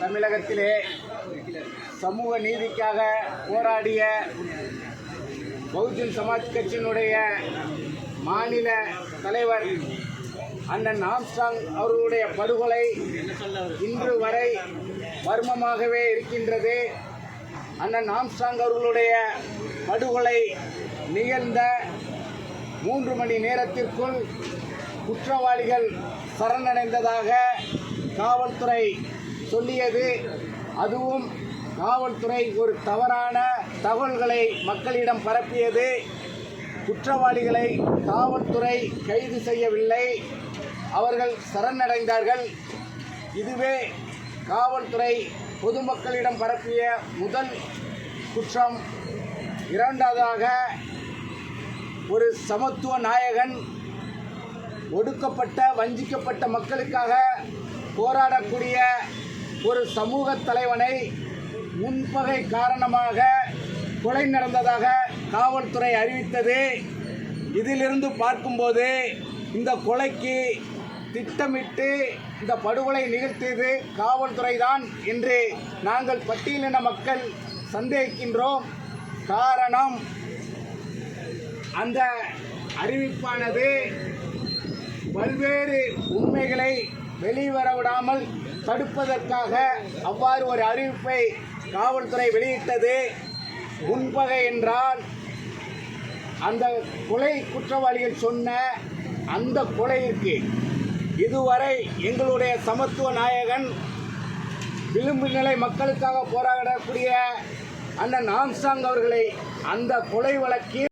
தமிழகத்திலே சமூக நீதிக்காக போராடிய பகுஜன் சமாஜ் கட்சியினுடைய மாநில தலைவர் அண்ணன் ஆம்ஸ்ட்ராங் அவர்களுடைய படுகொலை இன்று வரை மர்மமாகவே இருக்கின்றது. அண்ணன் ஆம்ஸ்ட்ராங் அவர்களுடைய படுகொலை நிகழ்ந்த 3 மணி நேரத்திற்குள் குற்றவாளிகள் சரணடைந்ததாக காவல்துறை சொல்லியது. அதுவும் காவல்துறை ஒரு தவறான தகவல்களை மக்களிடம் பரப்பியது. குற்றவாளிகளை காவல்துறை கைது செய்யவில்லை, அவர்கள் சரணடைந்தார்கள். இதுவே காவல்துறை பொதுமக்களிடம் பரப்பிய முதல் குற்றம். இரண்டாவதாக, ஒரு சமத்துவ நாயகன் ஒடுக்கப்பட்ட வஞ்சிக்கப்பட்ட மக்களுக்காக போராடக்கூடிய ஒரு சமூக தலைவனை முன்பகை காரணமாக கொலை நடந்ததாக காவல்துறை அறிவித்தது. இதிலிருந்து பார்க்கும்போது இந்த கொலைக்கு திட்டமிட்டு இந்த படுகொலை நிகழ்த்தியது காவல்துறை தான் என்று நாங்கள் பட்டியலின மக்கள் சந்தேகிக்கின்றோம். காரணம், அந்த அறிவிப்பானது பல்வேறு உண்மைகளை வெளிவரவிடாமல் தடுப்பதற்காக அவ்வாறு ஒரு அறிவிப்பை காவல்துறை வெளியிட்டது. முன்பகை என்றால் அந்த கொலை குற்றவாளிகள் சொன்ன அந்த கொலையிற்கு இதுவரை எங்களுடைய சமத்துவ நாயகன் விளிம்பு நிலை மக்களுக்காக போராடக்கூடிய அண்ணன் ஆம்ஸ்ட்ராங் அவர்களை அந்த கொலை வழக்கில்